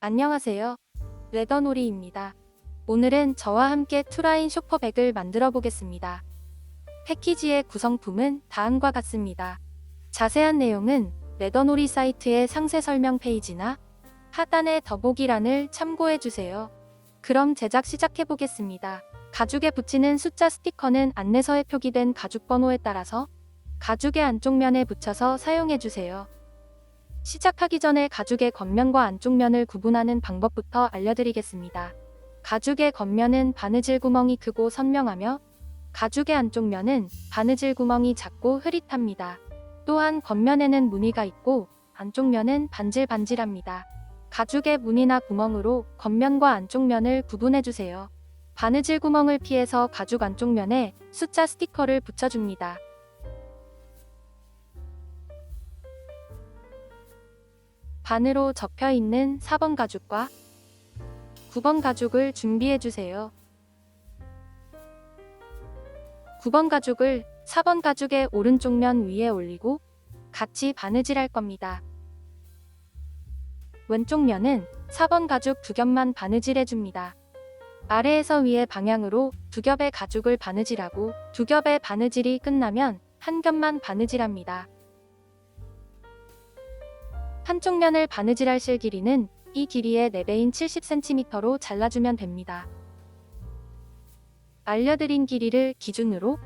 안녕하세요. 레더놀이입니다. 오늘은 저와 함께 투라인 쇼퍼백을 만들어 보겠습니다. 패키지의 구성품은 다음과 같습니다. 자세한 내용은 레더놀이 사이트의 상세 설명 페이지나 하단의 더보기란을 참고해 주세요. 그럼 제작 시작해 보겠습니다. 가죽에 붙이는 숫자 스티커는 안내서에 표기된 가죽 번호에 따라서 가죽의 안쪽 면에 붙여서 사용해 주세요. 시작하기 전에 가죽의 겉면과 안쪽 면을 구분하는 방법부터 알려드리겠습니다. 가죽의 겉면은 바느질 구멍이 크고 선명하며 가죽의 안쪽 면은 바느질 구멍이 작고 흐릿합니다. 또한 겉면에는 무늬가 있고 안쪽 면은 반질반질합니다. 가죽의 무늬나 구멍으로 겉면과 안쪽 면을 구분해주세요. 바느질 구멍을 피해서 가죽 안쪽 면에 숫자 스티커를 붙여줍니다. 반으로 접혀 있는 4번 가죽과 9번 가죽을 준비해주세요. 9번 가죽을 4번 가죽의 오른쪽 면 위에 올리고 같이 바느질할 겁니다. 왼쪽 면은 4번 가죽 두 겹만 바느질해줍니다. 아래에서 위의 방향으로 두 겹의 가죽을 바느질하고 두 겹의 바느질이 끝나면 한 겹만 바느질합니다. 한쪽 면을 바느질할 실 길이는 이 길이의 4배인 70cm로 잘라주면 됩니다. 알려드린 길이를 기준으로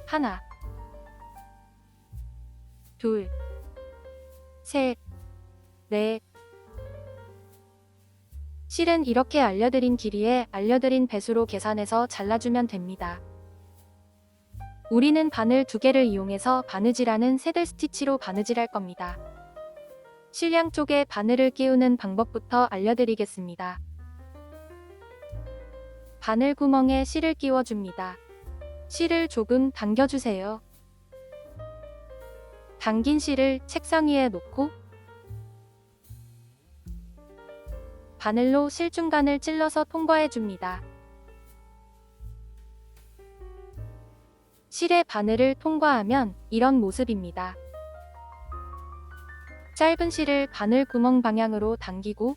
하나, 둘, 셋, 넷. 실은 이렇게 알려드린 길이에 알려드린 배수로 계산해서 잘라주면 됩니다. 우리는 바늘 2개를 이용해서 바느질하는 새들 스티치로 바느질할 겁니다. 실 양쪽에 바늘을 끼우는 방법부터 알려드리겠습니다. 바늘 구멍에 실을 끼워줍니다. 실을 조금 당겨주세요. 당긴 실을 책상 위에 놓고 바늘로 실 중간을 찔러서 통과해줍니다. 실의 바늘을 통과하면 이런 모습입니다. 짧은 실을 바늘 구멍 방향으로 당기고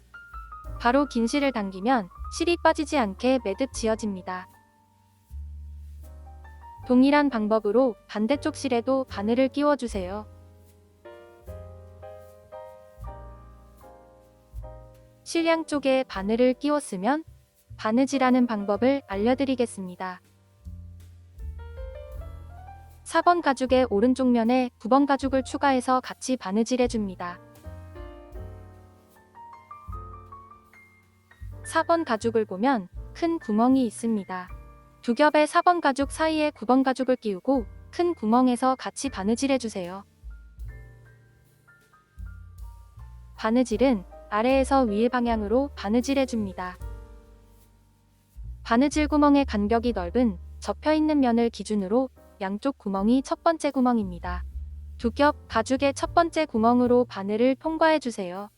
바로 긴 실을 당기면 실이 빠지지 않게 매듭 지어집니다. 동일한 방법으로 반대쪽 실에도 바늘을 끼워주세요. 실 양쪽에 바늘을 끼웠으면 바느질하는 방법을 알려드리겠습니다. 4번 가죽의 오른쪽 면에 9번 가죽을 추가해서 같이 바느질해줍니다. 4번 가죽을 보면 큰 구멍이 있습니다. 두 겹의 4번 가죽 사이에 9번 가죽을 끼우고 큰 구멍에서 같이 바느질해주세요. 바느질은 아래에서 위 방향으로 바느질해줍니다. 바느질 구멍의 간격이 넓은 접혀있는 면을 기준으로 양쪽 구멍이 첫 번째 구멍입니다. 두 겹 가죽의 첫 번째 구멍으로 바늘을 통과해주세요.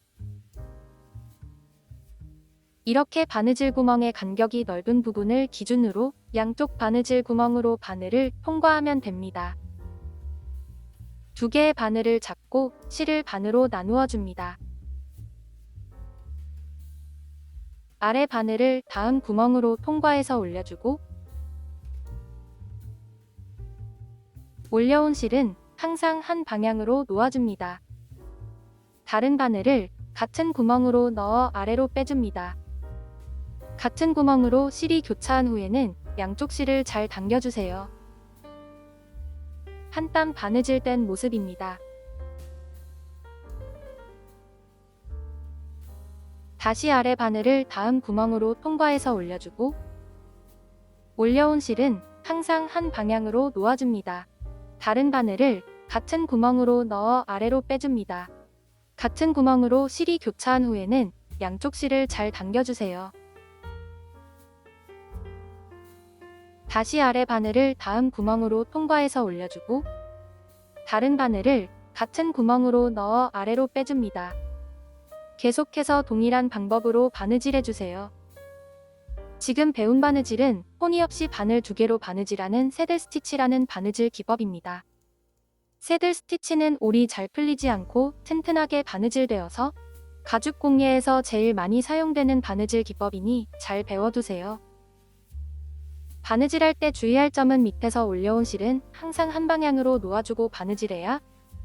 이렇게 바느질 구멍의 간격이 넓은 부분을 기준으로 양쪽 바느질 구멍으로 바늘을 통과하면 됩니다. 두 개의 바늘을 잡고 실을 반으로 나누어 줍니다. 아래 바늘을 다음 구멍으로 통과해서 올려주고 올려온 실은 항상 한 방향으로 놓아줍니다. 다른 바늘을 같은 구멍으로 넣어 아래로 빼줍니다. 같은 구멍으로 실이 교차한 후에는 양쪽 실을 잘 당겨주세요. 한 땀 바느질 된 모습입니다. 다시 아래 바늘을 다음 구멍으로 통과해서 올려주고 올려온 실은 항상 한 방향으로 놓아줍니다. 다른 바늘을 같은 구멍으로 넣어 아래로 빼줍니다. 같은 구멍으로 실이 교차한 후에는 양쪽 실을 잘 당겨주세요. 다시 아래 바늘을 다음 구멍으로 통과해서 올려주고 다른 바늘을 같은 구멍으로 넣어 아래로 빼줍니다. 계속해서 동일한 방법으로 바느질해주세요. 지금 배운 바느질은 호니 없이 바늘 2개로 바느질하는 새들 스티치라는 바느질 기법입니다. 새들 스티치는 올이 잘 풀리지 않고 튼튼하게 바느질되어서 가죽 공예에서 제일 많이 사용되는 바느질 기법이니 잘 배워두세요. 바느질할 때 주의할 점은 밑에서 올려온 실은 항상 한 방향으로 놓아주고 바느질해야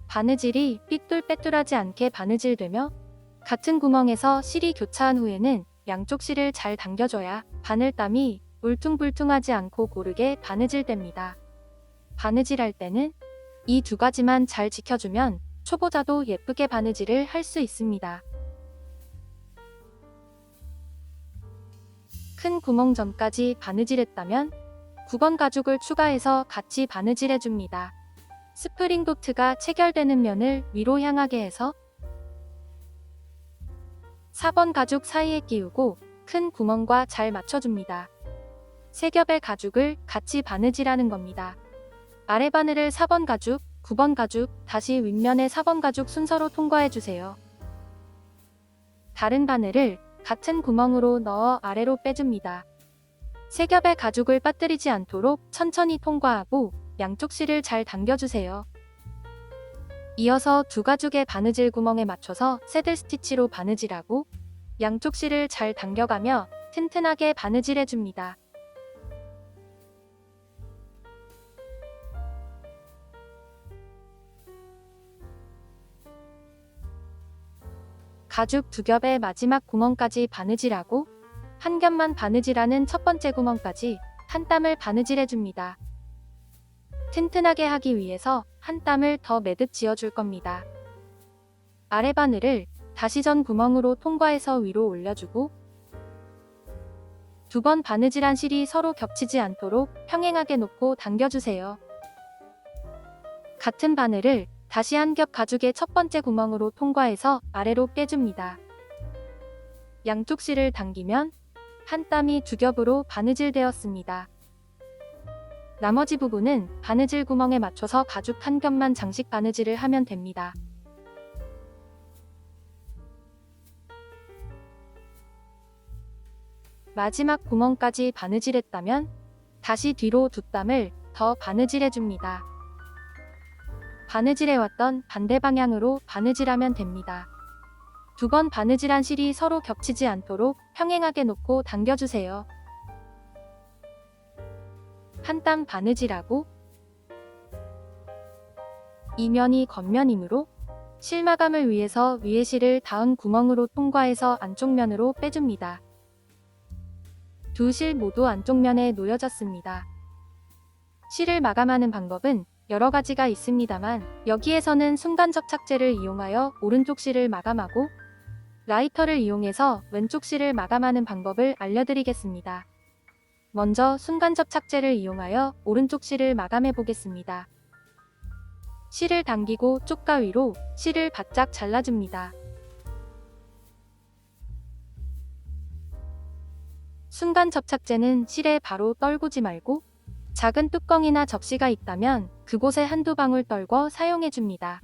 바느질이 삐뚤빼뚤하지 않게 바느질되며, 같은 구멍에서 실이 교차한 후에는 양쪽 실을 잘 당겨줘야 바늘땀이 울퉁불퉁하지 않고 고르게 바느질됩니다. 바느질할 때는 이 두 가지만 잘 지켜주면 초보자도 예쁘게 바느질을 할 수 있습니다. 큰 구멍 전까지 바느질했다면 9번 가죽을 추가해서 같이 바느질해줍니다. 스프링 도트가 체결되는 면을 위로 향하게 해서 4번 가죽 사이에 끼우고 큰 구멍과 잘 맞춰줍니다. 3겹의 가죽을 같이 바느질하는 겁니다. 아래 바늘을 4번 가죽, 9번 가죽, 다시 윗면에 4번 가죽 순서로 통과해주세요. 다른 바늘을 같은 구멍으로 넣어 아래로 빼줍니다. 3겹의 가죽을 빠뜨리지 않도록 천천히 통과하고 양쪽 실을 잘 당겨주세요. 이어서 두 가죽의 바느질 구멍에 맞춰서 새들 스티치로 바느질하고 양쪽 실을 잘 당겨가며 튼튼하게 바느질해줍니다. 가죽 2겹의 마지막 구멍까지 바느질하고 한 겹만 바느질하는 첫 번째 구멍까지 한 땀을 바느질해줍니다. 튼튼하게 하기 위해서 한 땀을 더 매듭 지어줄 겁니다. 아래 바늘을 다시 전 구멍으로 통과해서 위로 올려주고 2번 바느질한 실이 서로 겹치지 않도록 평행하게 놓고 당겨주세요. 같은 바늘을 다시 한 겹 가죽의 첫 번째 구멍으로 통과해서 아래로 빼줍니다. 양쪽 실을 당기면 한 땀이 2겹으로 바느질되었습니다. 나머지 부분은 바느질 구멍에 맞춰서 가죽 한 겹만 장식 바느질을 하면 됩니다. 마지막 구멍까지 바느질했다면 다시 뒤로 2땀을 더 바느질해줍니다. 바느질해왔던 반대 방향으로 바느질하면 됩니다. 2번 바느질한 실이 서로 겹치지 않도록 평행하게 놓고 당겨주세요. 한 땀 바느질하고 이면이 겉면이므로 실 마감을 위해서 위에 실을 닿은 구멍으로 통과해서 안쪽 면으로 빼줍니다. 두 실 모두 안쪽 면에 놓여졌습니다. 실을 마감하는 방법은 여러 가지가 있습니다만 여기에서는 순간 접착제를 이용하여 오른쪽 실을 마감하고 라이터를 이용해서 왼쪽 실을 마감하는 방법을 알려드리겠습니다. 먼저 순간 접착제를 이용하여 오른쪽 실을 마감해 보겠습니다. 실을 당기고 쪽가 위로 실을 바짝 잘라줍니다. 순간 접착제는 실에 바로 떨구지 말고 작은 뚜껑이나 접시가 있다면 그곳에 한두 방울 떨궈 사용해줍니다.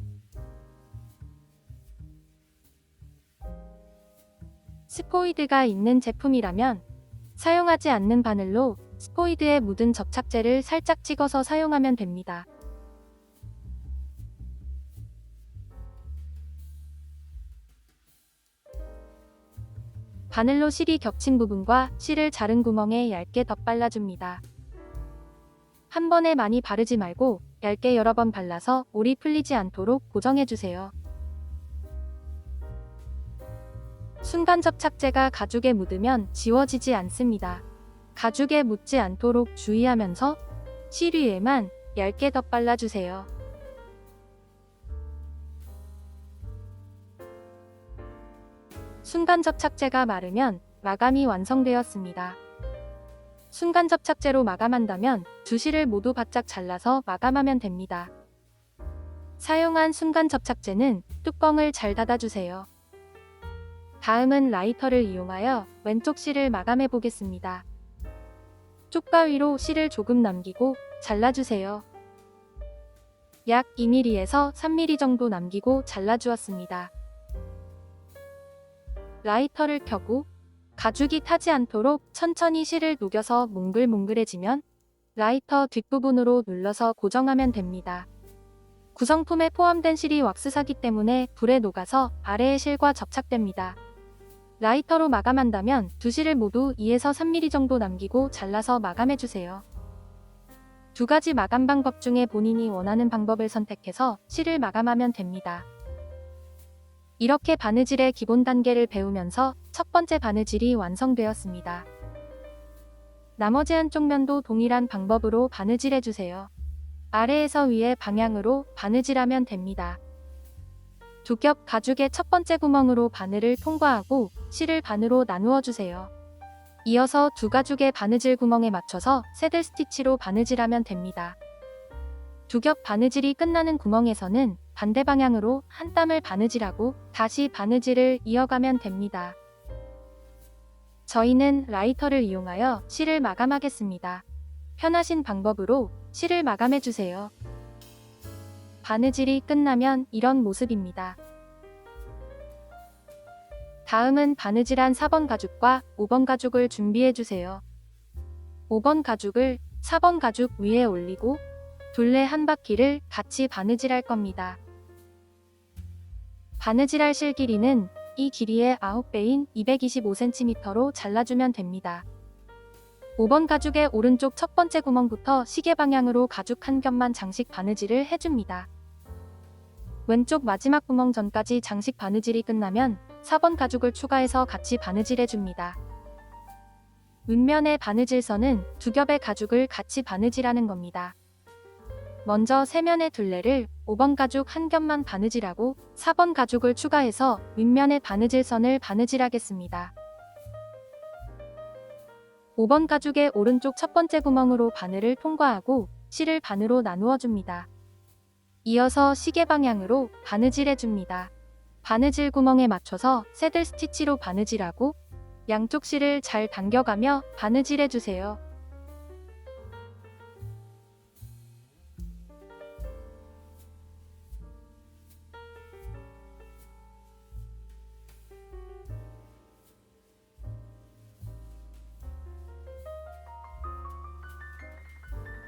스포이드가 있는 제품이라면 사용하지 않는 바늘로 스포이드에 묻은 접착제를 살짝 찍어서 사용하면 됩니다. 바늘로 실이 겹친 부분과 실을 자른 구멍에 얇게 덧발라줍니다. 한 번에 많이 바르지 말고 얇게 여러 번 발라서 올이 풀리지 않도록 고정해주세요. 순간 접착제가 가죽에 묻으면 지워지지 않습니다. 가죽에 묻지 않도록 주의하면서 실 위에만 얇게 덧발라주세요. 순간 접착제가 마르면 마감이 완성되었습니다. 순간 접착제로 마감한다면 두 실을 모두 바짝 잘라서 마감하면 됩니다. 사용한 순간 접착제는 뚜껑을 잘 닫아주세요. 다음은 라이터를 이용하여 왼쪽 실을 마감해 보겠습니다. 쪽가 위로 실을 조금 남기고 잘라주세요. 약 2mm에서 3mm 정도 남기고 잘라주었습니다. 라이터를 켜고 가죽이 타지 않도록 천천히 실을 녹여서 몽글몽글해지면 라이터 뒷부분으로 눌러서 고정하면 됩니다. 구성품에 포함된 실이 왁스사기 때문에 불에 녹아서 아래의 실과 접착됩니다. 라이터로 마감한다면 두 실을 모두 2에서 3mm 정도 남기고 잘라서 마감해주세요. 두 가지 마감 방법 중에 본인이 원하는 방법을 선택해서 실을 마감하면 됩니다. 이렇게 바느질의 기본 단계를 배우면서 첫 번째 바느질이 완성되었습니다. 나머지 한쪽 면도 동일한 방법으로 바느질해주세요. 아래에서 위에 방향으로 바느질하면 됩니다. 두 겹 가죽의 첫 번째 구멍으로 바늘을 통과하고 실을 반으로 나누어 주세요. 이어서 두 가죽의 바느질 구멍에 맞춰서 새들 스티치로 바느질하면 됩니다. 두 겹 바느질이 끝나는 구멍에서는 반대 방향으로 한 땀을 바느질하고 다시 바느질을 이어가면 됩니다. 저희는 라이터를 이용하여 실을 마감하겠습니다. 편하신 방법으로 실을 마감해주세요. 바느질이 끝나면 이런 모습입니다. 다음은 바느질한 4번 가죽과 5번 가죽을 준비해주세요. 5번 가죽을 4번 가죽 위에 올리고 둘레 한 바퀴를 같이 바느질할 겁니다. 바느질할 실 길이는 이 길이의 9배인 225cm로 잘라주면 됩니다. 5번 가죽의 오른쪽 첫 번째 구멍부터 시계 방향으로 가죽 한 겹만 장식 바느질을 해줍니다. 왼쪽 마지막 구멍 전까지 장식 바느질이 끝나면 4번 가죽을 추가해서 같이 바느질해줍니다. 윗면의 바느질선은 두 겹의 가죽을 같이 바느질하는 겁니다. 먼저 세면의 둘레를 5번 가죽 한 겹만 바느질하고 4번 가죽을 추가해서 윗면의 바느질선을 바느질하겠습니다. 5번 가죽의 오른쪽 첫 번째 구멍으로 바늘을 통과하고 실을 반으로 나누어 줍니다. 이어서 시계 방향으로 바느질해줍니다. 바느질 구멍에 맞춰서 새들 스티치로 바느질하고 양쪽 실을 잘 당겨가며 바느질해주세요.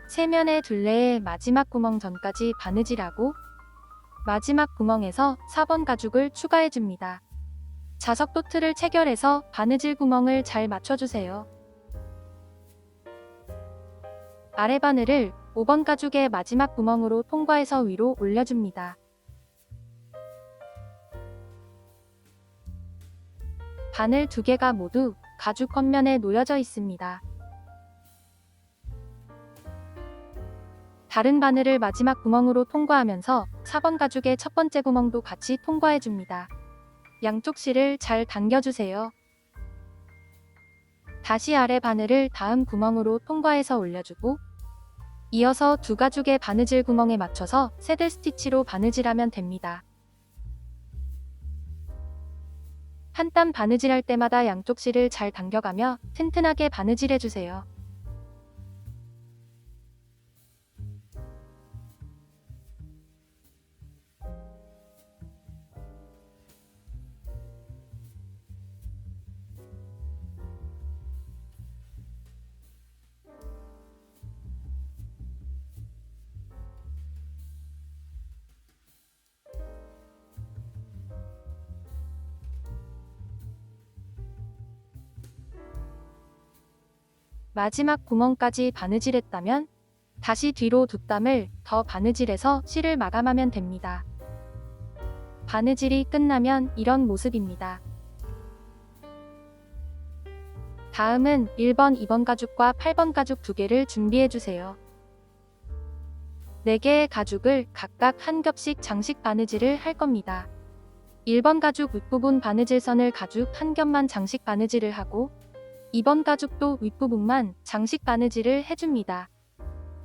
세면의 둘레의 마지막 구멍 전까지 바느질하고 마지막 구멍에서 4번 가죽을 추가해줍니다. 자석도 틀을 체결해서 바느질 구멍을 잘 맞춰주세요. 아래 바늘을 5번 가죽의 마지막 구멍으로 통과해서 위로 올려줍니다. 바늘 두 개가 모두 가죽 겉면에 놓여져 있습니다. 다른 바늘을 마지막 구멍으로 통과하면서 4번 가죽의 첫 번째 구멍도 같이 통과해줍니다. 양쪽 실을 잘 당겨주세요. 다시 아래 바늘을 다음 구멍으로 통과해서 올려주고 이어서 두 가죽의 바느질 구멍에 맞춰서 새들 스티치로 바느질하면 됩니다. 한 땀 바느질할 때마다 양쪽 실을 잘 당겨가며 튼튼하게 바느질해주세요. 마지막 구멍까지 바느질했다면 다시 뒤로 두 땀을 더 바느질해서 실을 마감하면 됩니다. 바느질이 끝나면 이런 모습입니다. 다음은 1번, 2번 가죽과 8번 가죽 두 개를 준비해주세요. 4개의 가죽을 각각 한 겹씩 장식 바느질을 할 겁니다. 1번 가죽 윗부분 바느질선을 가죽 한 겹만 장식 바느질을 하고 2번 가죽도 윗부분만 장식 바느질을 해줍니다.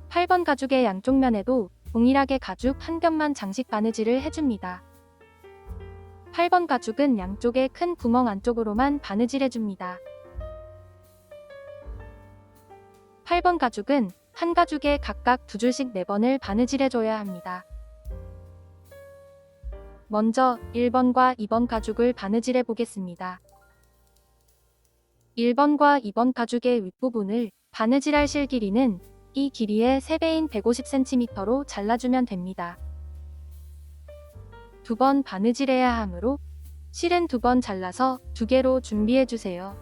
8번 가죽의 양쪽 면에도 동일하게 가죽 한 겹만 장식 바느질을 해줍니다. 8번 가죽은 양쪽의 큰 구멍 안쪽으로만 바느질해줍니다. 8번 가죽은 한 가죽에 각각 두 줄씩 4번을 바느질해줘야 합니다. 먼저 1번과 2번 가죽을 바느질해 보겠습니다. 1번과 2번 가죽의 윗부분을 바느질할 실 길이는 이 길이의 3배인 150cm로 잘라주면 됩니다. 두 번 바느질해야 하므로 실은 두 번 잘라서 두 개로 준비해 주세요.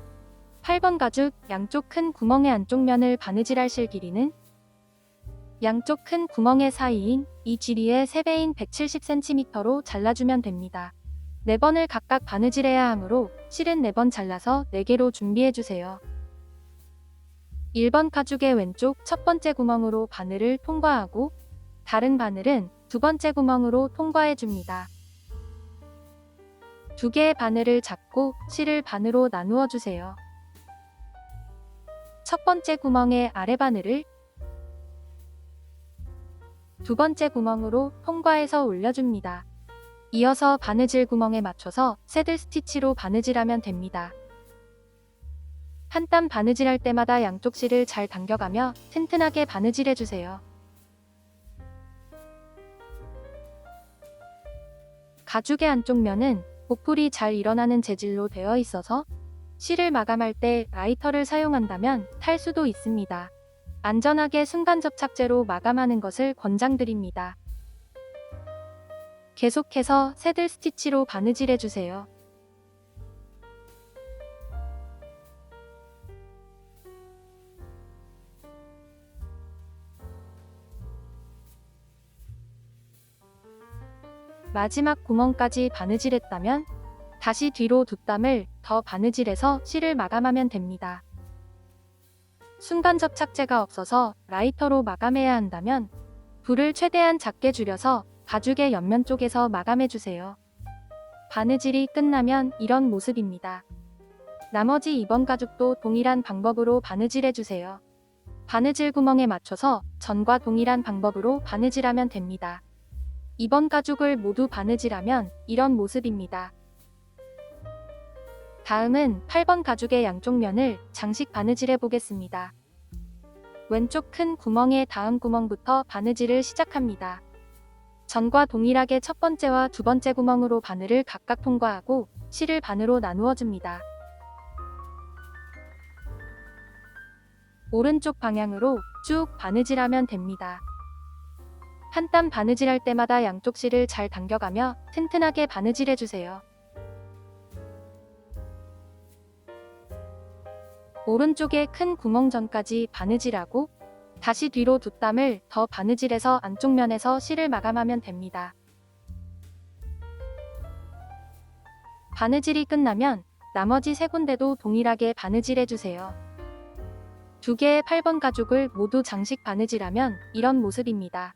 8번 가죽 양쪽 큰 구멍의 안쪽 면을 바느질할 실 길이는 양쪽 큰 구멍의 사이인 이 길이의 3배인 170cm로 잘라주면 됩니다. 4번을 각각 바느질해야 하므로 실은 4번 잘라서 4개로 준비해 주세요. 1번 가죽의 왼쪽 첫 번째 구멍으로 바늘을 통과하고 다른 바늘은 두 번째 구멍으로 통과해 줍니다. 두 개의 바늘을 잡고 실을 반으로 나누어 주세요. 첫 번째 구멍의 아래 바늘을 두 번째 구멍으로 통과해서 올려줍니다. 이어서 바느질 구멍에 맞춰서 새들 스티치로 바느질하면 됩니다. 한 땀 바느질할 때마다 양쪽 실을 잘 당겨가며 튼튼하게 바느질해주세요. 가죽의 안쪽 면은 보풀이 잘 일어나는 재질로 되어 있어서 실을 마감할 때 라이터를 사용한다면 탈 수도 있습니다. 안전하게 순간 접착제로 마감하는 것을 권장드립니다. 계속해서 새들 스티치로 바느질해주세요. 마지막 구멍까지 바느질했다면 다시 뒤로 두 땀을 더 바느질해서 실을 마감하면 됩니다. 순간 접착제가 없어서 라이터로 마감해야 한다면 불을 최대한 작게 줄여서 가죽의 옆면 쪽에서 마감해주세요. 바느질이 끝나면 이런 모습입니다. 나머지 2번 가죽도 동일한 방법으로 바느질해주세요. 바느질 구멍에 맞춰서 전과 동일한 방법으로 바느질하면 됩니다. 2번 가죽을 모두 바느질하면 이런 모습입니다. 다음은 8번 가죽의 양쪽 면을 장식 바느질해 보겠습니다. 왼쪽 큰 구멍의 다음 구멍부터 바느질을 시작합니다. 전과 동일하게 첫 번째와 두 번째 구멍으로 바늘을 각각 통과하고 실을 반으로 나누어 줍니다. 오른쪽 방향으로 쭉 바느질하면 됩니다. 한 땀 바느질할 때마다 양쪽 실을 잘 당겨가며 튼튼하게 바느질해주세요. 오른쪽에 큰 구멍 전까지 바느질하고 다시 뒤로 두 땀을 더 바느질해서 안쪽 면에서 실을 마감하면 됩니다. 바느질이 끝나면 나머지 세 군데도 동일하게 바느질해주세요. 두 개의 8번 가죽을 모두 장식 바느질하면 이런 모습입니다.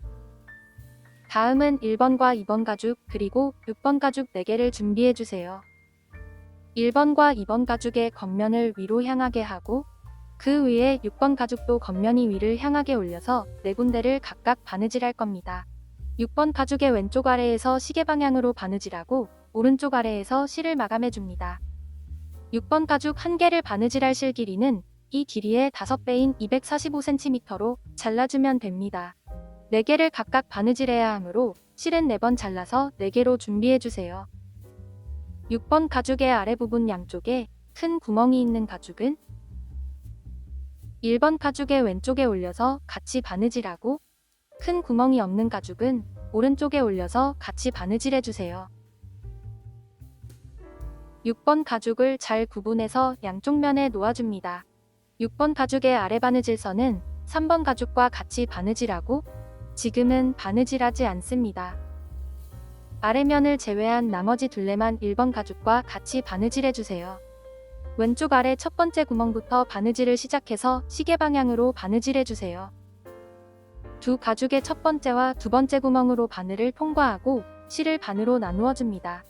다음은 1번과 2번 가죽 그리고 6번 가죽 4개를 준비해주세요. 1번과 2번 가죽의 겉면을 위로 향하게 하고 그 위에 6번 가죽도 겉면이 위를 향하게 올려서 4군데를 각각 바느질할 겁니다. 6번 가죽의 왼쪽 아래에서 시계 방향으로 바느질하고 오른쪽 아래에서 실을 마감해줍니다. 6번 가죽 1개를 바느질할 실 길이는 이 길이의 5배인 245cm로 잘라주면 됩니다. 4개를 각각 바느질해야 하므로 실은 4번 잘라서 4개로 준비해주세요. 6번 가죽의 아래 부분 양쪽에 큰 구멍이 있는 가죽은 1번 가죽의 왼쪽에 올려서 같이 바느질하고 큰 구멍이 없는 가죽은 오른쪽에 올려서 같이 바느질해주세요. 6번 가죽을 잘 구분해서 양쪽 면에 놓아줍니다. 6번 가죽의 아래 바느질선은 3번 가죽과 같이 바느질하고 지금은 바느질하지 않습니다. 아래면을 제외한 나머지 둘레만 1번 가죽과 같이 바느질해주세요. 왼쪽 아래 첫 번째 구멍부터 바느질을 시작해서 시계 방향으로 바느질해주세요. 두 가죽의 첫 번째와 두 번째 구멍으로 바늘을 통과하고 실을 반으로 나누어줍니다.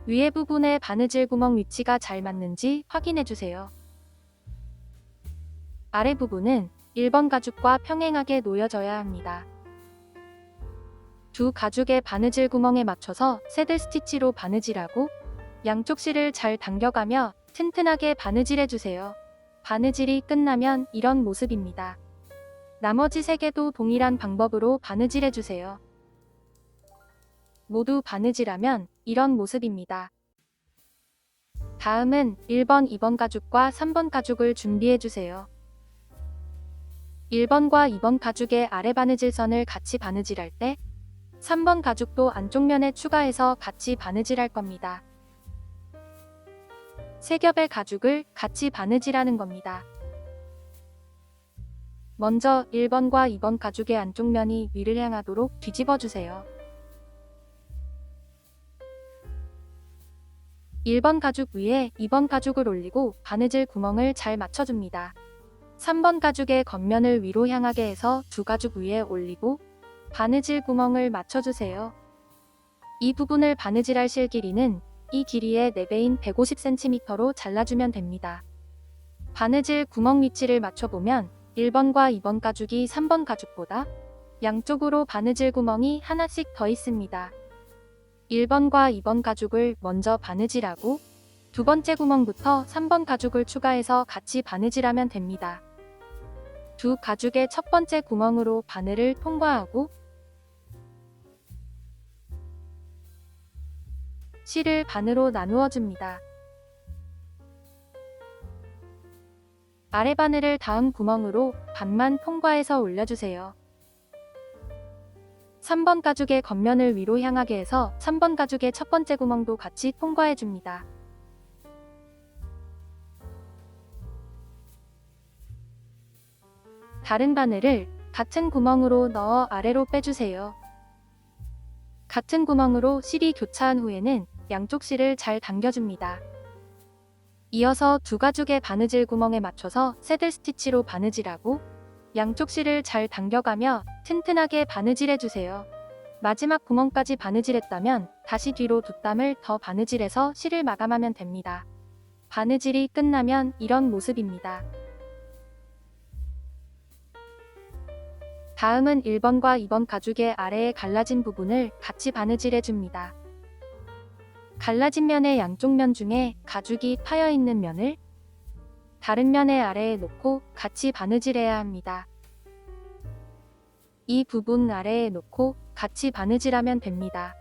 위에 부분의 바느질 구멍 위치가 잘 맞는지 확인해주세요. 아래 부분은 1번 가죽과 평행하게 놓여져야 합니다. 두 가죽의 바느질 구멍에 맞춰서 새들 스티치로 바느질하고 양쪽 실을 잘 당겨가며 튼튼하게 바느질해주세요. 바느질이 끝나면 이런 모습입니다. 나머지 3개도 동일한 방법으로 바느질해주세요. 모두 바느질하면 이런 모습입니다. 다음은 1번, 2번 가죽과 3번 가죽을 준비해주세요. 1번과 2번 가죽의 아래 바느질선을 같이 바느질할 때 3번 가죽도 안쪽 면에 추가해서 같이 바느질할 겁니다. 3겹의 가죽을 같이 바느질하는 겁니다. 먼저 1번과 2번 가죽의 안쪽 면이 위를 향하도록 뒤집어 주세요. 1번 가죽 위에 2번 가죽을 올리고 바느질 구멍을 잘 맞춰줍니다. 3번 가죽의 겉면을 위로 향하게 해서 두 가죽 위에 올리고 바느질 구멍을 맞춰주세요. 이 부분을 바느질할 실 길이는 이 길이의 4배인 150cm로 잘라주면 됩니다. 바느질 구멍 위치를 맞춰보면 1번과 2번 가죽이 3번 가죽보다 양쪽으로 바느질 구멍이 하나씩 더 있습니다. 1번과 2번 가죽을 먼저 바느질하고 두 번째 구멍부터 3번 가죽을 추가해서 같이 바느질하면 됩니다. 두 가죽의 첫 번째 구멍으로 바늘을 통과하고 실을 반으로 나누어 줍니다. 아래 바늘을 다음 구멍으로 반만 통과해서 올려주세요. 3번 가죽의 겉면을 위로 향하게 해서 3번 가죽의 첫 번째 구멍도 같이 통과해 줍니다. 다른 바늘을 같은 구멍으로 넣어 아래로 빼주세요. 같은 구멍으로 실이 교차한 후에는 양쪽 실을 잘 당겨줍니다. 이어서 두 가죽의 바느질 구멍에 맞춰서 새들 스티치로 바느질하고 양쪽 실을 잘 당겨가며 튼튼하게 바느질해주세요. 마지막 구멍까지 바느질했다면 다시 뒤로 두 땀을 더 바느질해서 실을 마감하면 됩니다. 바느질이 끝나면 이런 모습입니다. 다음은 1번과 2번 가죽의 아래에 갈라진 부분을 같이 바느질해줍니다. 갈라진 면의 양쪽 면 중에 가죽이 파여있는 면을 다른 면의 아래에 놓고 같이 바느질해야 합니다. 이 부분 아래에 놓고 같이 바느질하면 됩니다.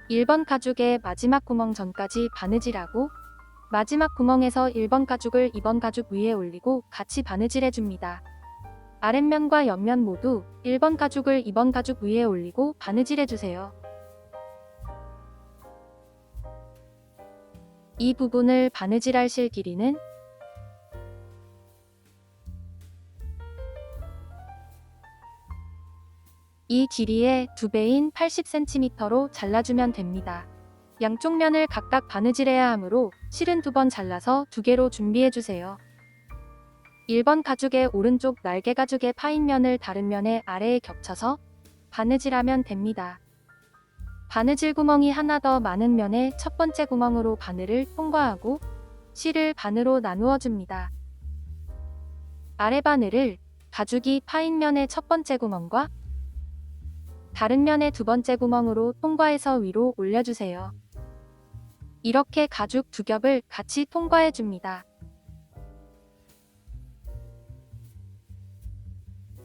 1번 가죽의 마지막 구멍 전까지 바느질하고 마지막 구멍에서 1번 가죽을 2번 가죽 위에 올리고 같이 바느질해줍니다. 아랫면과 옆면 모두 1번 가죽을 2번 가죽 위에 올리고 바느질해주세요. 이 부분을 바느질할 실 길이는 이 길이의 2배인 80cm로 잘라주면 됩니다. 양쪽 면을 각각 바느질해야 하므로 실은 2번 잘라서 2개로 준비해주세요. 1번 가죽의 오른쪽 날개 가죽의 파인 면을 다른 면의 아래에 겹쳐서 바느질하면 됩니다. 바느질 구멍이 하나 더 많은 면의 첫 번째 구멍으로 바늘을 통과하고 실을 반으로 나누어 줍니다. 아래 바늘을 가죽이 파인 면의 첫 번째 구멍과 다른 면의 두 번째 구멍으로 통과해서 위로 올려주세요. 이렇게 가죽 두 겹을 같이 통과해 줍니다.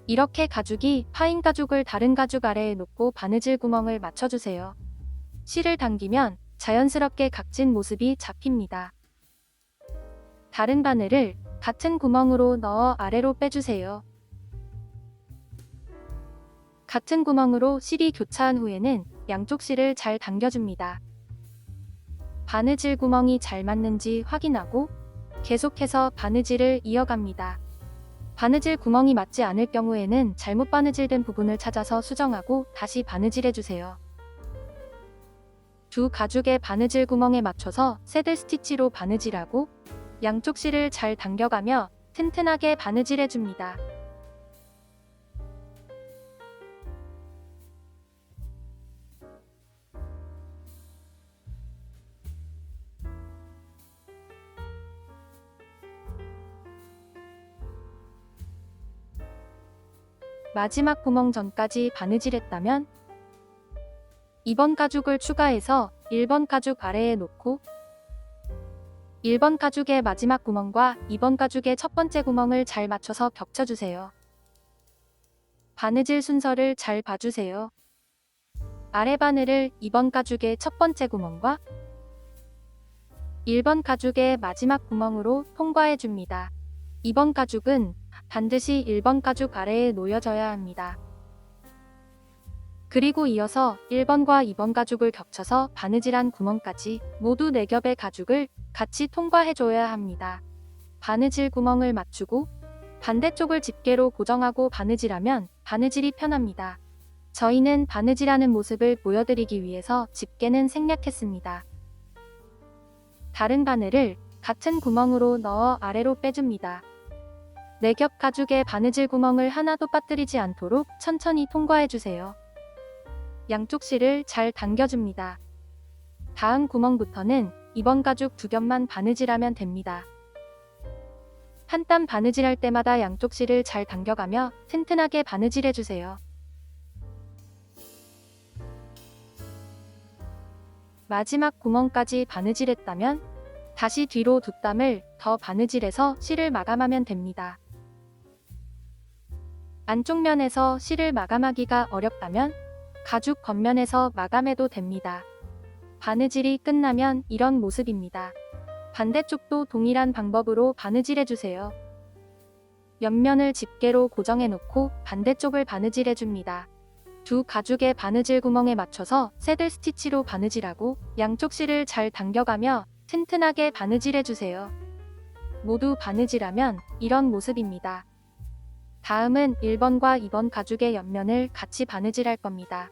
이렇게 가죽이 파인 가죽을 다른 가죽 아래에 놓고 바느질 구멍을 맞춰주세요. 실을 당기면 자연스럽게 각진 모습이 잡힙니다. 다른 바늘을 같은 구멍으로 넣어 아래로 빼주세요. 같은 구멍으로 실이 교차한 후에는 양쪽 실을 잘 당겨줍니다. 바느질 구멍이 잘 맞는지 확인하고 계속해서 바느질을 이어갑니다. 바느질 구멍이 맞지 않을 경우에는 잘못 바느질된 부분을 찾아서 수정하고 다시 바느질해주세요. 두 가죽의 바느질 구멍에 맞춰서 새들 스티치로 바느질하고 양쪽 실을 잘 당겨가며 튼튼하게 바느질해줍니다. 마지막 구멍 전까지 바느질했다면 2번 가죽을 추가해서 1번 가죽 아래에 놓고 1번 가죽의 마지막 구멍과 2번 가죽의 첫 번째 구멍을 잘 맞춰서 겹쳐주세요. 바느질 순서를 잘 봐주세요. 아래 바늘을 2번 가죽의 첫 번째 구멍과 1번 가죽의 마지막 구멍으로 통과해줍니다. 2번 가죽은 반드시 1번 가죽 아래에 놓여져야 합니다. 그리고 이어서 1번과 2번 가죽을 겹쳐서 바느질한 구멍까지 모두 4겹의 가죽을 같이 통과해줘야 합니다. 바느질 구멍을 맞추고 반대쪽을 집게로 고정하고 바느질하면 바느질이 편합니다. 저희는 바느질하는 모습을 보여드리기 위해서 집게는 생략했습니다. 다른 바늘을 같은 구멍으로 넣어 아래로 빼줍니다. 4겹 가죽의 바느질 구멍을 하나도 빠뜨리지 않도록 천천히 통과해주세요. 양쪽 실을 잘 당겨줍니다. 다음 구멍부터는 2번 가죽 2겹만 바느질하면 됩니다. 한 땀 바느질할 때마다 양쪽 실을 잘 당겨가며 튼튼하게 바느질해주세요. 마지막 구멍까지 바느질했다면 다시 뒤로 2땀을 더 바느질해서 실을 마감하면 됩니다. 안쪽 면에서 실을 마감하기가 어렵다면 가죽 겉면에서 마감해도 됩니다. 바느질이 끝나면 이런 모습입니다. 반대쪽도 동일한 방법으로 바느질해주세요. 옆면을 집게로 고정해 놓고 반대쪽을 바느질해줍니다. 두 가죽의 바느질 구멍에 맞춰서 새들 스티치로 바느질하고 양쪽 실을 잘 당겨가며 튼튼하게 바느질해주세요. 모두 바느질하면 이런 모습입니다. 다음은 1번과 2번 가죽의 옆면을 같이 바느질할 겁니다.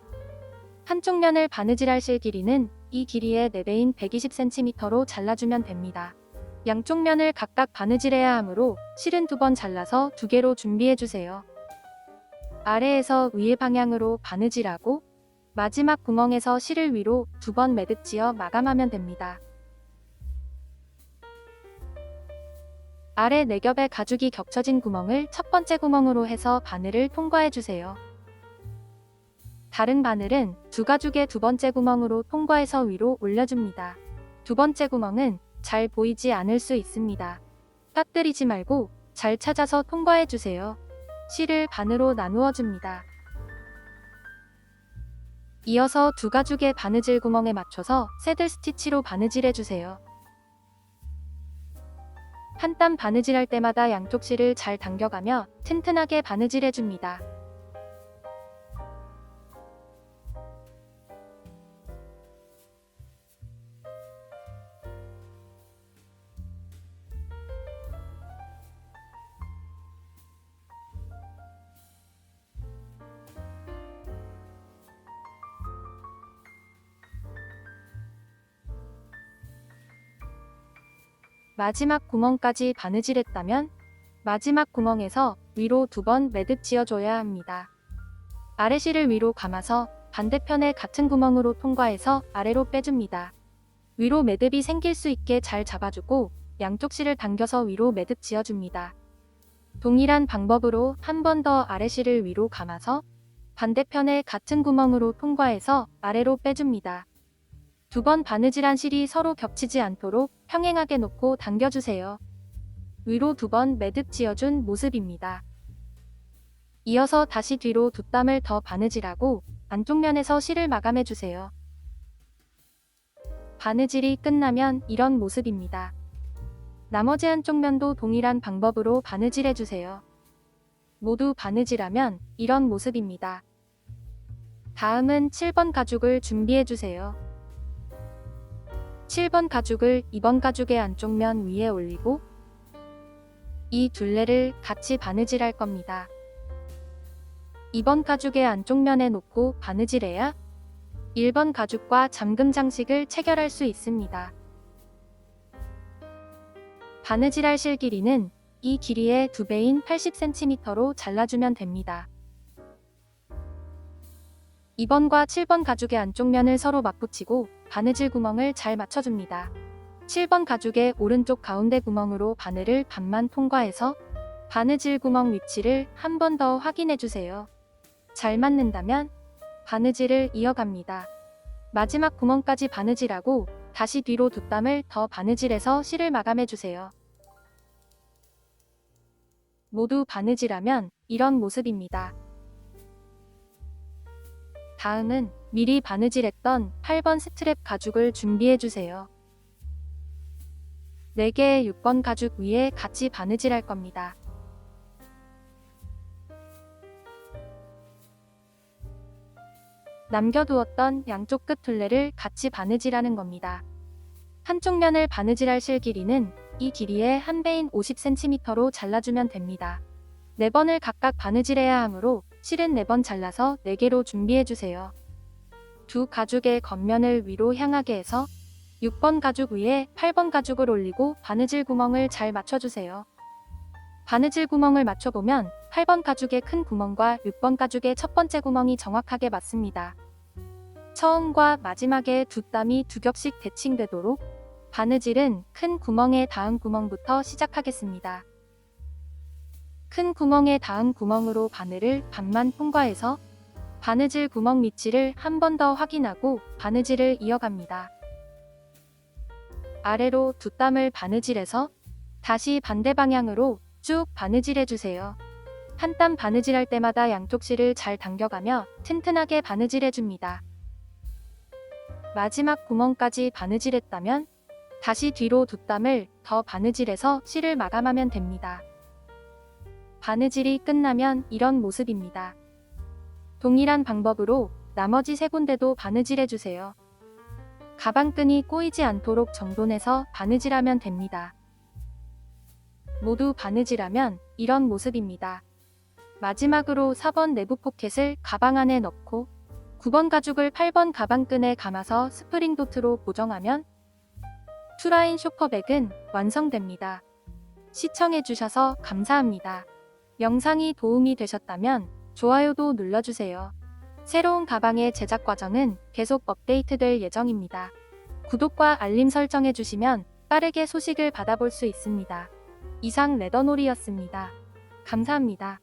한쪽 면을 바느질할 실 길이는 이 길이의 4배인 120cm로 잘라주면 됩니다. 양쪽 면을 각각 바느질해야 하므로 실은 2번 잘라서 2개로 준비해주세요. 아래에서 위의 방향으로 바느질하고 마지막 구멍에서 실을 위로 2번 매듭 지어 마감하면 됩니다. 아래 4겹의 가죽이 겹쳐진 구멍을 첫 번째 구멍으로 해서 바늘을 통과해주세요. 다른 바늘은 두 가죽의 2번째 구멍으로 통과해서 위로 올려줍니다. 2번째 구멍은 잘 보이지 않을 수 있습니다. 빠뜨리지 말고 잘 찾아서 통과해주세요. 실을 반으로 나누어 줍니다. 이어서 두 가죽의 바느질 구멍에 맞춰서 새들 스티치로 바느질해주세요. 한 땀 바느질할 때마다 양쪽 실을 잘 당겨가며 튼튼하게 바느질해줍니다. 마지막 구멍까지 바느질했다면 마지막 구멍에서 위로 2번 매듭 지어줘야 합니다. 아래 실을 위로 감아서 반대편에 같은 구멍으로 통과해서 아래로 빼줍니다. 위로 매듭이 생길 수 있게 잘 잡아주고 양쪽 실을 당겨서 위로 매듭 지어줍니다. 동일한 방법으로 한 번 더 아래 실을 위로 감아서 반대편에 같은 구멍으로 통과해서 아래로 빼줍니다. 2번 바느질한 실이 서로 겹치지 않도록 평행하게 놓고 당겨주세요. 위로 2번 매듭 지어준 모습입니다. 이어서 다시 뒤로 2땀을 더 바느질하고 안쪽 면에서 실을 마감해주세요. 바느질이 끝나면 이런 모습입니다. 나머지 한쪽 면도 동일한 방법으로 바느질해주세요. 모두 바느질하면 이런 모습입니다. 다음은 7번 가죽을 준비해주세요. 7번 가죽을 2번 가죽의 안쪽 면 위에 올리고 이 둘레를 같이 바느질할 겁니다. 2번 가죽의 안쪽 면에 놓고 바느질해야 1번 가죽과 잠금 장식을 체결할 수 있습니다. 바느질할 실 길이는 이 길이의 2배인 80cm로 잘라주면 됩니다. 2번과 7번 가죽의 안쪽 면을 서로 맞붙이고 바느질 구멍을 잘 맞춰줍니다. 7번 가죽의 오른쪽 가운데 구멍으로 바늘을 반만 통과해서 바느질 구멍 위치를 한 번 더 확인해주세요. 잘 맞는다면 바느질을 이어갑니다. 마지막 구멍까지 바느질하고 다시 뒤로 2땀을 더 바느질해서 실을 마감해주세요. 모두 바느질하면 이런 모습입니다. 다음은 미리 바느질했던 8번 스트랩 가죽을 준비해주세요. 4개의 6번 가죽 위에 같이 바느질할 겁니다. 남겨두었던 양쪽 끝 둘레를 같이 바느질하는 겁니다. 한쪽 면을 바느질할 실 길이는 이 길이의 한 배인 50cm로 잘라주면 됩니다. 4번을 각각 바느질해야 하므로 실은 4번 잘라서 4개로 준비해주세요. 두 가죽의 겉면을 위로 향하게 해서 6번 가죽 위에 8번 가죽을 올리고 바느질 구멍을 잘 맞춰주세요. 바느질 구멍을 맞춰보면 8번 가죽의 큰 구멍과 6번 가죽의 첫 번째 구멍이 정확하게 맞습니다. 처음과 마지막에 두 땀이 두 겹씩 대칭되도록 바느질은 큰 구멍에 닿은 구멍부터 시작하겠습니다. 큰 구멍에 닿은 구멍으로 바늘을 반만 통과해서 바느질 구멍 위치를 한 번 더 확인하고 바느질을 이어갑니다. 아래로 두 땀을 바느질해서 다시 반대 방향으로 쭉 바느질해주세요. 한 땀 바느질할 때마다 양쪽 실을 잘 당겨가며 튼튼하게 바느질해줍니다. 마지막 구멍까지 바느질했다면 다시 뒤로 두 땀을 더 바느질해서 실을 마감하면 됩니다. 바느질이 끝나면 이런 모습입니다. 동일한 방법으로 나머지 3군데도 바느질해주세요. 가방끈이 꼬이지 않도록 정돈해서 바느질하면 됩니다. 모두 바느질하면 이런 모습입니다. 마지막으로 4번 내부 포켓을 가방 안에 넣고 9번 가죽을 8번 가방끈에 감아서 스프링 도트로 고정하면 투라인 쇼퍼백은 완성됩니다. 시청해주셔서 감사합니다. 영상이 도움이 되셨다면 좋아요도 눌러주세요. 새로운 가방의 제작 과정은 계속 업데이트될 예정입니다. 구독과 알림 설정해주시면 빠르게 소식을 받아볼 수 있습니다. 이상 레더놀이였습니다. 감사합니다.